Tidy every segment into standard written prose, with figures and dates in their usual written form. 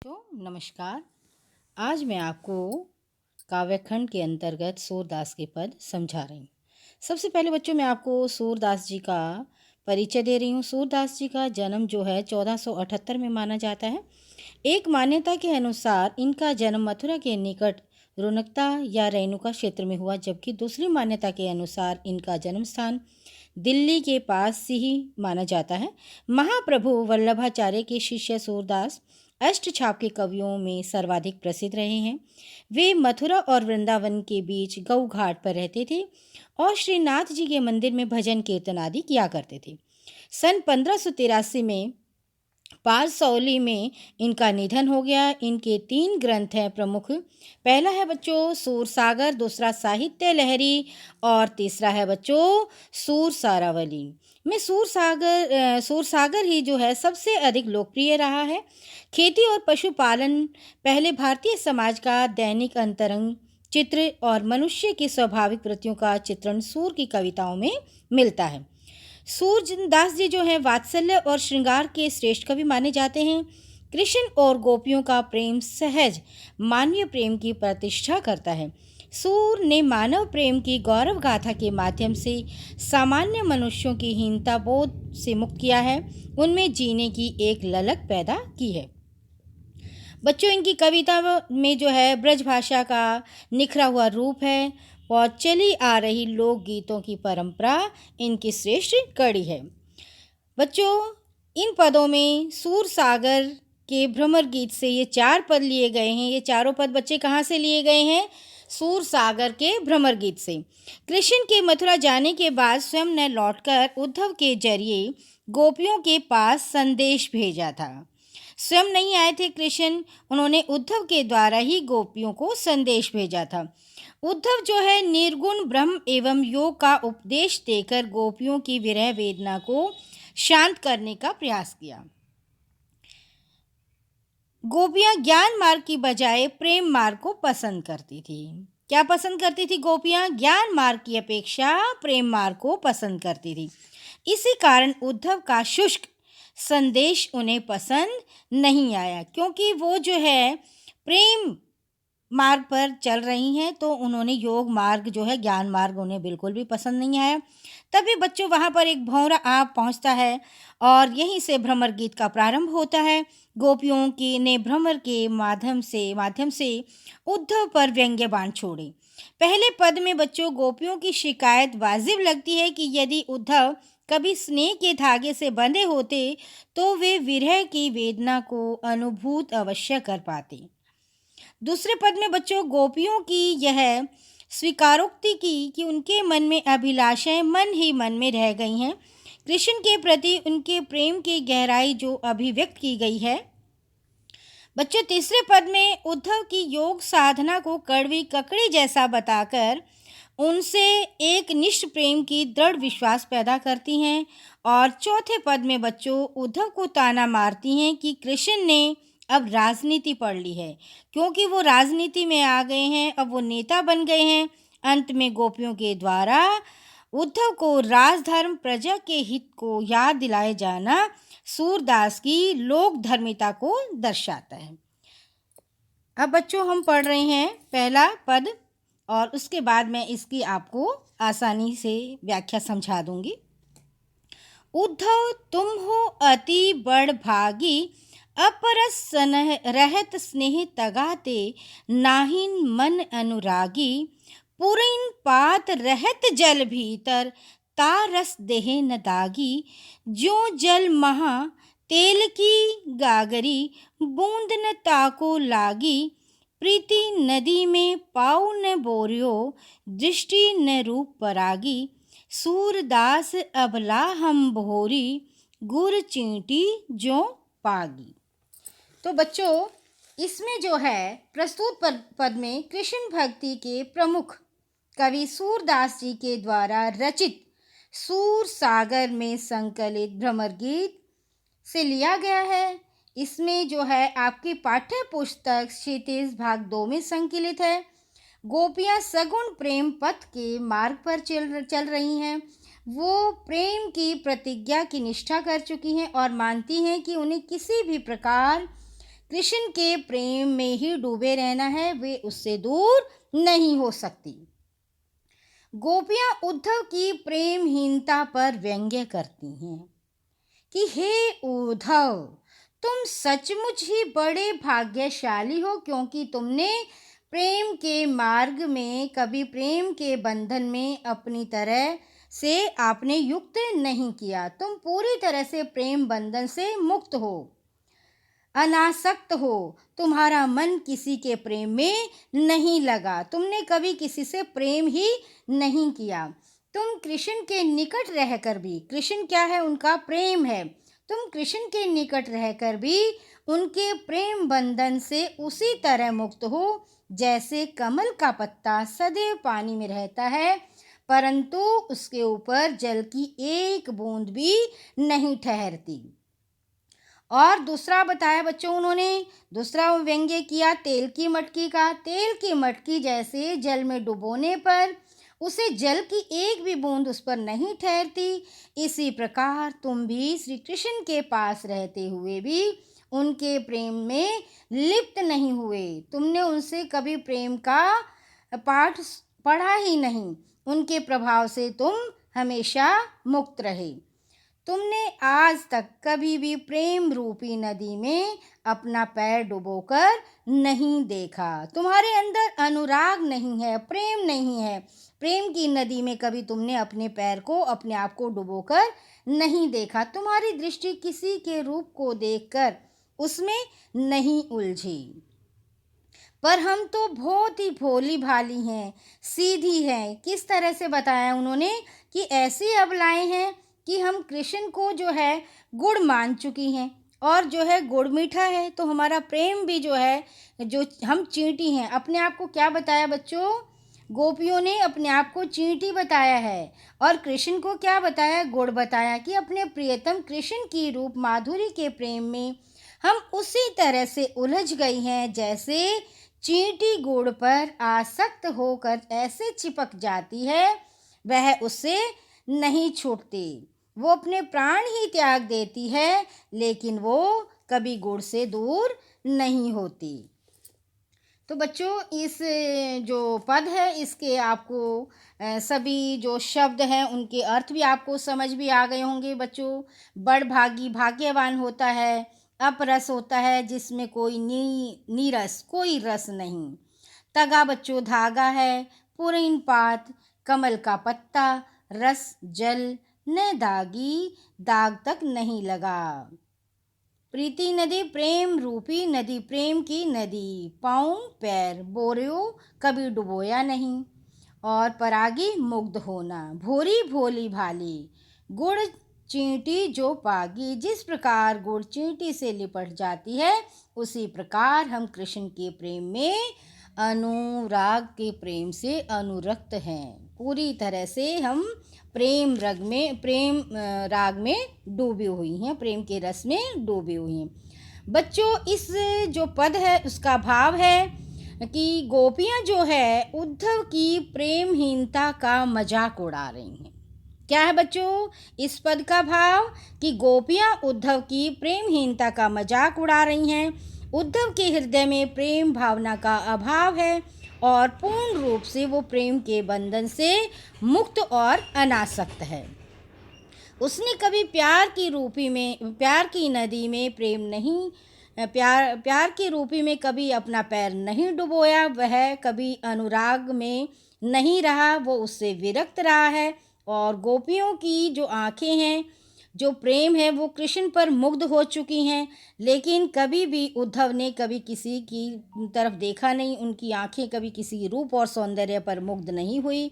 नमस्कार। आज मैं आपको काव्यखंड के अंतर्गत सूरदास के पद समझा रही हूँ। सबसे पहले बच्चों मैं आपको सूरदास जी का परिचय दे रही हूँ। सूरदास जी का जन्म जो है 1478 में माना जाता है। एक मान्यता के अनुसार इनका जन्म मथुरा के निकट रुनकता या रेणुका क्षेत्र में हुआ, जबकि दूसरी मान्यता के अनुसार इनका जन्म स्थान दिल्ली के पास से ही माना जाता है। महाप्रभु वल्लभाचार्य के शिष्य सूरदास अष्टछाप के कवियों में सर्वाधिक प्रसिद्ध रहे हैं। वे मथुरा और वृंदावन के बीच गऊ घाट पर रहते थे और श्रीनाथ जी के मंदिर में भजन कीर्तन आदि किया करते थे। सन 1583 में पारसौली में इनका निधन हो गया। इनके 3 ग्रंथ हैं प्रमुख। पहला है बच्चों सूरसागर, दूसरा साहित्य लहरी और तीसरा है बच्चों सूरसारावली। में सूरसागर ही जो है सबसे अधिक लोकप्रिय रहा है। खेती और पशुपालन पहले भारतीय समाज का दैनिक अंतरंग चित्र और मनुष्य की स्वाभाविक वृत्तियों का चित्रण सूर की कविताओं में मिलता है। सूरदास जी जो हैं वात्सल्य और श्रृंगार के श्रेष्ठ कवि माने जाते हैं। कृष्ण और गोपियों का प्रेम सहज मानवीय प्रेम की प्रतिष्ठा करता है। सूर ने मानव प्रेम की गौरव गाथा के माध्यम से सामान्य मनुष्यों की हीनता बोध से मुक्त किया है, उनमें जीने की एक ललक पैदा की है। बच्चों इनकी कविता में जो है ब्रज भाषा का निखरा हुआ रूप है और चली आ रही लोकगीतों की परंपरा इनकी श्रेष्ठ कड़ी है। बच्चों इन पदों में सूरसागर के भ्रमर गीत से ये 4 पद लिए गए हैं। ये चारों पद बच्चे कहाँ से लिए गए हैं? सूरसागर के भ्रमर गीत से। कृष्ण के मथुरा जाने के बाद स्वयं ने लौटकर उद्धव के जरिए गोपियों के पास संदेश भेजा था। स्वयं नहीं आए थे कृष्ण, उन्होंने उद्धव के द्वारा ही गोपियों को संदेश भेजा था। उद्धव जो है निर्गुण ब्रह्म एवं योग का उपदेश देकर गोपियों की विरह वेदना को शांत करने का प्रयास किया। गोपियां ज्ञान मार्ग की बजाय प्रेम मार्ग को पसंद करती थी। क्या पसंद करती थी गोपियां? ज्ञान मार्ग की अपेक्षा प्रेम मार्ग को पसंद करती थी। इसी कारण उद्धव का शुष्क संदेश उन्हें पसंद नहीं आया, क्योंकि वो जो है प्रेम मार्ग पर चल रही हैं, तो उन्होंने योग मार्ग जो है ज्ञान मार्ग उन्हें बिल्कुल भी पसंद नहीं आया। तभी बच्चों वहाँ पर एक भंवरा आ पहुँचता है और यहीं से भ्रमर गीत का प्रारंभ होता है। गोपियों की ने भ्रमर के माध्यम से उद्धव पर व्यंग्य बाण छोड़े। पहले पद में बच्चों गोपियों की शिकायत वाजिब लगती है कि यदि उद्धव कभी स्नेह के धागे से बंधे होते तो वे विरह की वेदना को अनुभूत अवश्य कर पाते। दूसरे पद में बच्चों गोपियों की यह स्वीकारोक्ति की कि उनके मन में अभिलाषाएं मन ही मन में रह गई हैं। कृष्ण के प्रति उनके प्रेम की गहराई जो अभिव्यक्त की गई है। बच्चों तीसरे पद में उद्धव की योग साधना को कड़वी ककड़ी जैसा बताकर उनसे एक निष्ठ प्रेम की दृढ़ विश्वास पैदा करती हैं। और चौथे पद में बच्चों उद्धव को ताना मारती हैं कि कृष्ण ने अब राजनीति पढ़ ली है, क्योंकि वो राजनीति में आ गए हैं, अब वो नेता बन गए हैं। अंत में गोपियों के द्वारा उद्धव को राजधर्म प्रजा के हित को याद दिलाए जाना सूरदास की लोक धर्मिता को दर्शाता है। अब बच्चों हम पढ़ रहे हैं पहला पद और उसके बाद मैं इसकी आपको आसानी से व्याख्या समझा दूंगी। उद्धव तुम हो अति बड़ भागी, अपरस सनह रहत स्नेह तगाते, नाहिन मन अनुरागी, पुरिन पात रहत जल भीतर, तारस देह न दागी, जो जल महा तेल की गागरी, बूंद न ताको लागी, प्रीति नदी में पाऊ न बोरियो, दृष्टि न रूप परागी, सूरदास अबला हम भोरी, गुर चींटी जो पागी। तो बच्चों इसमें जो है प्रस्तुत पद में कृष्ण भक्ति के प्रमुख कवि सूरदास जी के द्वारा रचित सूरसागर में संकलित भ्रमर गीत से लिया गया है। इसमें जो है आपकी पाठ्य पुस्तक क्षितिज भाग 2 में संकलित है। गोपियां सगुण प्रेम पथ के मार्ग पर चल रही हैं। वो प्रेम की प्रतिज्ञा की निष्ठा कर चुकी हैं और मानती हैं कि उन्हें किसी भी प्रकार कृष्ण के प्रेम में ही डूबे रहना है, वे उससे दूर नहीं हो सकती। गोपियां उद्धव की प्रेमहीनता पर व्यंग्य करती हैं कि हे उद्धव, तुम सचमुच ही बड़े भाग्यशाली हो, क्योंकि तुमने प्रेम के मार्ग में कभी प्रेम के बंधन में अपनी तरह से आपने युक्त नहीं किया। तुम पूरी तरह से प्रेम बंधन से मुक्त हो, अनासक्त हो। तुम्हारा मन किसी के प्रेम में नहीं लगा, तुमने कभी किसी से प्रेम ही नहीं किया। तुम कृष्ण के निकट रहकर भी, कृष्ण क्या है? उनका प्रेम है। तुम कृष्ण के निकट रहकर भी उनके प्रेम बंधन से उसी तरह मुक्त हो जैसे कमल का पत्ता सदैव पानी में रहता है, परंतु उसके ऊपर जल की एक बूंद भी नहीं ठहरती। और दूसरा बताया बच्चों उन्होंने, दूसरा व्यंग्य किया तेल की मटकी का। तेल की मटकी जैसे जल में डुबोने पर उसे जल की एक भी बूंद उस पर नहीं ठहरती, इसी प्रकार तुम भी श्री कृष्ण के पास रहते हुए भी उनके प्रेम में लिप्त नहीं हुए। तुमने उनसे कभी प्रेम का पाठ पढ़ा ही नहीं, उनके प्रभाव से तुम हमेशा मुक्त रहे। तुमने आज तक कभी भी प्रेम रूपी नदी में अपना पैर डुबोकर नहीं देखा। तुम्हारे अंदर अनुराग नहीं है, प्रेम नहीं है। प्रेम की नदी में कभी तुमने अपने पैर को, अपने आप को डुबोकर नहीं देखा। तुम्हारी दृष्टि किसी के रूप को देखकर उसमें नहीं उलझी। पर हम तो बहुत ही भोली भाली हैं, सीधी हैं। किस तरह से बताया उन्होंने कि ऐसी अबलाएं हैं कि हम कृष्ण को जो है गुड़ मान चुकी हैं, और जो है गुड़ मीठा है तो हमारा प्रेम भी जो है, जो हम चींटी हैं। अपने आप को क्या बताया बच्चों? गोपियों ने अपने आप को चींटी बताया है, और कृष्ण को क्या बताया? गुड़ बताया कि अपने प्रियतम कृष्ण की रूप माधुरी के प्रेम में हम उसी तरह से उलझ गई हैं जैसे चींटी गुड़ पर आसक्त होकर ऐसे चिपक जाती है, वह उससे नहीं छूटती। वो अपने प्राण ही त्याग देती है, लेकिन वो कभी गुड़ से दूर नहीं होती। तो बच्चों, इस जो पद है इसके आपको सभी जो शब्द हैं उनके अर्थ भी आपको समझ भी आ गए होंगे बच्चों। बड़भागी भाग्यवान होता है, अपरस होता है जिसमें कोई नीरस, कोई रस नहीं। तगा बच्चों धागा है, पुरीन पात, कमल का पत्ता, रस जल, न दागी, दाग तक नहीं लगा। प्रीति नदी प्रेम रूपी नदी, प्रेम की नदी, पाँव पैर बोरियो कभी डुबोया नहीं। और परागी मुग्ध होना, भोरी भोली भाली, गुड़ चींटी जो पागी। जिस प्रकार गुड़ चींटी से लिपट जाती है, उसी प्रकार हम कृष्ण के प्रेम में, अनुराग के प्रेम से अनुरक्त हैं। पूरी तरह से हम प्रेम राग में डूबी हुई हैं, प्रेम के रस में डूबी हुई हैं। बच्चों, इस जो पद है उसका भाव है कि गोपियां जो है उद्धव की प्रेमहीनता का मजाक उड़ा रही हैं। क्या है बच्चों इस पद का भाव? कि गोपियां उद्धव की प्रेमहीनता का मजाक उड़ा रही हैं। उद्धव के हृदय में प्रेम भावना का अभाव है और पूर्ण रूप से वो प्रेम के बंधन से मुक्त और अनासक्त है। उसने कभी प्यार की नदी में प्रेम नहीं, प्यार की रूपी में कभी अपना पैर नहीं डुबोया। वह कभी अनुराग में नहीं रहा, वो उससे विरक्त रहा है। और गोपियों की जो आंखें हैं, जो प्रेम है, वो कृष्ण पर मुग्ध हो चुकी हैं, लेकिन कभी भी उद्धव ने कभी किसी की तरफ देखा नहीं। उनकी आंखें कभी किसी रूप और सौंदर्य पर मुग्ध नहीं हुई।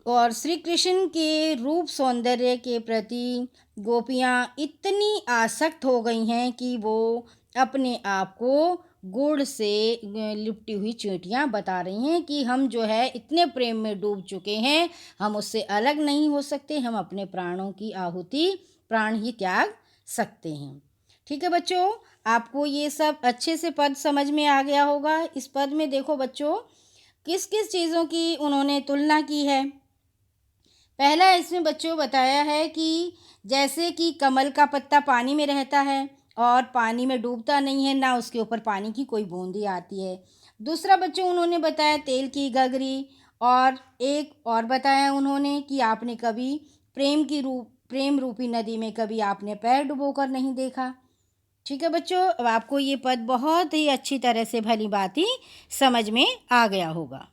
और श्री कृष्ण के रूप सौंदर्य के प्रति गोपियाँ इतनी आसक्त हो गई हैं कि वो अपने आप को गुड़ से लिपटी हुई चींटियाँ बता रही हैं कि हम जो है इतने प्रेम में डूब चुके हैं, हम उससे अलग नहीं हो सकते, हम अपने प्राणों की आहुति प्राण ही त्याग सकते हैं। ठीक है बच्चों, आपको ये सब अच्छे से पद समझ में आ गया होगा। इस पद में देखो बच्चों, किस किस चीज़ों की उन्होंने तुलना की है। पहला इसमें बच्चों बताया है कि जैसे कि कमल का पत्ता पानी में रहता है और पानी में डूबता नहीं है, ना उसके ऊपर पानी की कोई बूंदी आती है। दूसरा बच्चों उन्होंने बताया तेल की गगरी, और एक और बताया उन्होंने कि आपने कभी प्रेम रूपी नदी में कभी आपने पैर डुबोकर नहीं देखा। ठीक है बच्चों, अब आपको ये पद बहुत ही अच्छी तरह से भली भांति समझ में आ गया होगा।